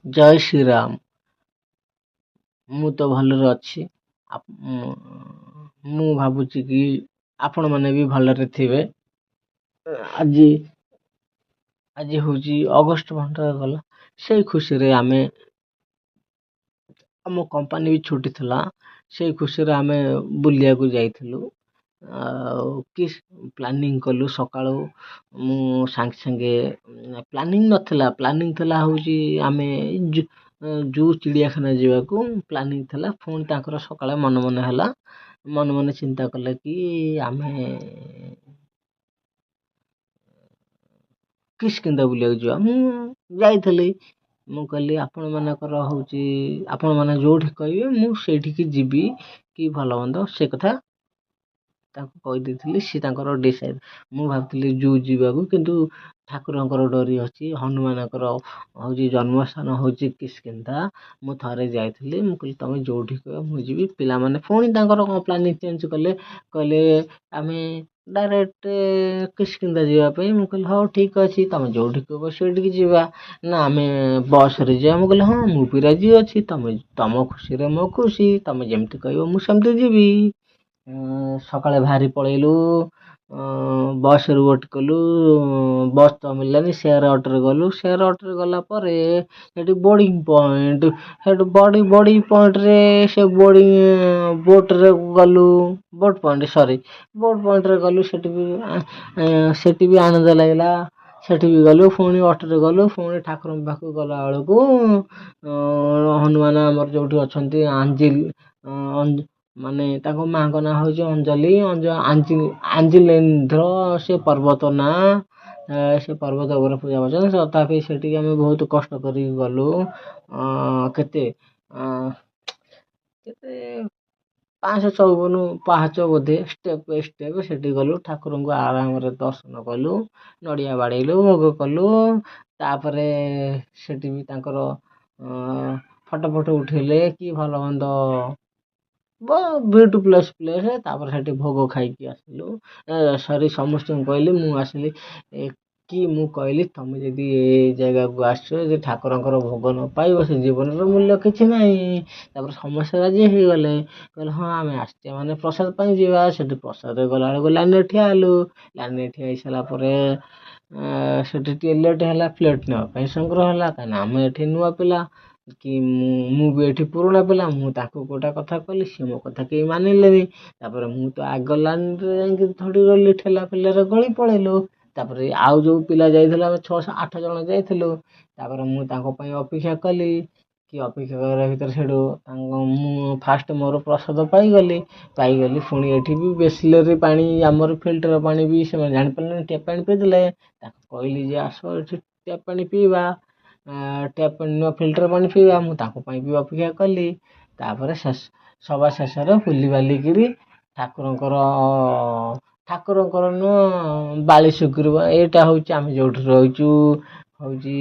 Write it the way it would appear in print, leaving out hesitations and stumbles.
ଜୟ ଶ୍ରୀରାମ। ମୁଁ ତ ଭଲରେ ଅଛି। ମୁଁ ଭାବୁଛି କି ଆପଣମାନେ ବି ଭଲରେ ଥିବେ। ଆଜି ଆଜି ହେଉଛି ଅଗଷ୍ଟ ମାସ ଗଲା। ସେଇ ଖୁସିରେ ଆମ କମ୍ପାନୀ ବି ଛୁଟି ଥିଲା। ସେଇ ଖୁସିରେ ଆମେ ବୁଲିବାକୁ ଯାଇଥିଲୁ। ଆଉ କି ପ୍ଲାନିଂ କଲୁ ସକାଳୁ। ମୁଁ ସାଙ୍ଗେ ସାଙ୍ଗେ ପ୍ଲାନିଂ ନଥିଲା। ପ୍ଲାନିଂ ଥିଲା ହେଉଛି ଆମେ ଜୁ ଚିଡ଼ିଆଖାନା ଯିବାକୁ ପ୍ଲାନିଂ ଥିଲା। ପୁଣି ତାଙ୍କର ସକାଳେ ମନେ ମନେ ହେଲା। ମନେ ମନେ ଚିନ୍ତା କଲେ କି ଆମେ କିସ୍କିନ୍ଧା ବୁଲିବାକୁ ଯିବା। ମୁଁ ଯାଇଥିଲି। ମୁଁ କହିଲି ଆପଣମାନଙ୍କର ହେଉଛି ଆପଣମାନେ ଯେଉଁଠି କହିବେ ମୁଁ ସେଇଠିକି ଯିବି କି ଭଲ ମନ୍ଦ ସେ କଥା ତାଙ୍କୁ କହିଦେଇଥିଲି। ସିଏ ତାଙ୍କର ଡିସାଇଡ଼୍। ମୁଁ ଭାବୁଥିଲି ଜୁ ଯିବାକୁ, କିନ୍ତୁ ଠାକୁରଙ୍କର ଡୋରି ଅଛି। ହନୁମାନଙ୍କର ହେଉଛି ଜନ୍ମସ୍ଥାନ ହେଉଛି କିସ୍କିନ୍ଧା। ମୁଁ ଥରେ ଯାଇଥିଲି। ମୁଁ କହିଲି ତୁମେ ଯେଉଁଠି କହିବ ମୁଁ ଯିବି। ପିଲାମାନେ ପୁଣି ତାଙ୍କର କ'ଣ ପ୍ଲାନିଂ ଚେଞ୍ଜ କଲେ। କହିଲେ ଆମେ ଡାଇରେକ୍ଟ କିସ୍କିନ୍ଧା ଯିବା ପାଇଁ। ମୁଁ କହିଲି ହଉ ଠିକ୍ ଅଛି, ତୁମେ ଯେଉଁଠି କହିବ ସେଇଠିକି ଯିବା। ନା ଆମେ ବସ୍ରେ ଯିବା। ମୁଁ କହିଲି ହଁ ମୁଁ ବି ରାଜି ଅଛି। ତୁମ ଖୁସିରେ ମୋ ଖୁସି। ତୁମେ ଯେମିତି କହିବ ମୁଁ ସେମିତି ଯିବି। ସକାଳେ ବାହାରି ପଳେଇଲୁ। ବସ୍ରୁ ୱେଟ୍ କଲୁ। ବସ୍ ତ ମିଳିଲାନି। ସେୟାର ଅଟୋରେ ଗଲୁ। ସେୟାର ଅଟୋରେ ଗଲା ପରେ ସେଠି ବୋର୍ଡ଼ିଂ ପଏଣ୍ଟ। ସେଠୁ ବୋର୍ଡ଼ିଂ ପଏଣ୍ଟରେ ସେ ବୋଟ୍ରେ ଗଲୁ। ବୋଟ୍ ପଏଣ୍ଟରେ ଗଲୁ। ସେଠି ବି ଆନନ୍ଦ ଲାଗିଲା। ସେଠି ବି ଗଲୁ। ପୁଣି ଅଟୋରେ ଗଲୁ। ପୁଣି ଠାକୁରଙ୍କ ପାଖକୁ ଗଲା ବେଳକୁ ହନୁମାନ ଆମର ଯେଉଁଠି ଅଛନ୍ତି ମାନେ ତାଙ୍କ ମାଆଙ୍କ ନାଁ ହେଉଛି ଅଞ୍ଜଲି ଆଞ୍ଜିଲେନ୍ଦ୍ର। ସେ ପର୍ବତ ନାଁ। ସେ ପର୍ବତ ଉପରେ ପୂଜା ପାଉଛନ୍ତି। ତଥାପି ସେଠିକି ଆମେ ବହୁତ କଷ୍ଟ କରିକି ଗଲୁ। କେତେ 554 ପାହାଚ ବୋଧେ ଷ୍ଟେପ୍ ବାଇ ଷ୍ଟେପ୍ ସେଠି ଗଲୁ। ଠାକୁରଙ୍କୁ ଆରାମରେ ଦର୍ଶନ କଲୁ। ନଡ଼ିଆ ବାଡ଼େଇଲୁ, ଭୋଗ କଲୁ। ତାପରେ ସେଠି ବି ତାଙ୍କର ଫଟୋ ଉଠେଇଲେ କି ଭଲ ମନ୍ଦ ବିୟୁଟି ପ୍ଲେସ୍। ତାପରେ ସେଠି ଭୋଗ ଖାଇକି ଆସିଲୁ। ସମସ୍ତଙ୍କୁ କହିଲି ମୁଁ ଆସିଲି କି ମୁଁ କହିଲି ତୁମେ ଯଦି ଏ ଜାଗାକୁ ଆସିଛ, ଯଦି ଠାକୁରଙ୍କର ଭୋଗ ନ ପାଇବ ସେ ଜୀବନର ମୂଲ୍ୟ କିଛି ନାହିଁ। ତାପରେ ସମସ୍ତେ ରାଜି ହେଇଗଲେ। କହିଲେ ହଁ ଆମେ ଆସିଛେ ମାନେ ପ୍ରସାଦ ପାଇଁ ଯିବା। ସେଠି ପ୍ରସାଦ ଗଲାବେଳକୁ ଲାଇନ୍ରେ ଠିଆ ହେଲୁ। ଲାଇନ୍ରେ ଠିଆ ହେଇସାରିଲା ପରେ ସେଠି ଟିକେ ଲେଟ୍ ହେଲା। ପ୍ଲେଟ୍ ନେବା ପାଇଁ ସଂଗ୍ରହ ହେଲା। କାହିଁକିନା ଆମେ ଏଠି ନୂଆ ପିଲା କି ମୁଁ ବି ଏଠି ପୁରୁଣା ପିଲା। ମୁଁ ତାଙ୍କୁ ଗୋଟେ କଥା କହିଲି, ସିଏ ମୋ କଥା କେହି ମାନିଲେନି। ତାପରେ ମୁଁ ତ ଆଗ ଲାଇନ୍ରେ ଯାଇକି ଧଡ଼ି ଗଲି। ଠେଲା ପେଲାରେ ଗଳି ପଳେଇଲୁ। ତାପରେ ଆଉ ଯେଉଁ ପିଲା ଯାଇଥିଲୁ ଆମେ 6-8 ଜଣ ଯାଇଥିଲୁ। ତାପରେ ମୁଁ ତାଙ୍କ ପାଇଁ ଅପେକ୍ଷା କଲି। ଅପେକ୍ଷା କରିବା ଭିତରେ ସେଠୁ ମୁଁ ଫାଷ୍ଟ ମୋର ପ୍ରସାଦ ପାଇଗଲି। ପୁଣି ଏଠି ବି ବିସ୍ଲେରୀ ପାଣି ଆମର ଫିଲ୍ଟର ପାଣି ବି ସେମାନେ ଜାଣିପାରିଲେନି। ଟ୍ୟାପ୍ ପାଣି ପିଇଦେଲେ। ତାକୁ କହିଲି ଯେ ଆସ ଏଠି ଟ୍ୟାପ୍ ପାଣି ପିଇବା। ଟ୍ୟାପ୍ ପାଣି ନୂଆ ଫିଲ୍ଟର ପାଣି ପିଇବା। ମୁଁ ତାଙ୍କ ପାଇଁ ବି ଅପେକ୍ଷା କଲି। ତାପରେ ସବା ଶେଷରେ ବୁଲିବାଲିକିରି ଠାକୁରଙ୍କର ନୁହଁ ବାଳି ଶୁକ୍ରବାର। ଏଇଟା ହେଉଛି ଆମେ ଯେଉଁଠି ରହିଛୁ ହେଉଛି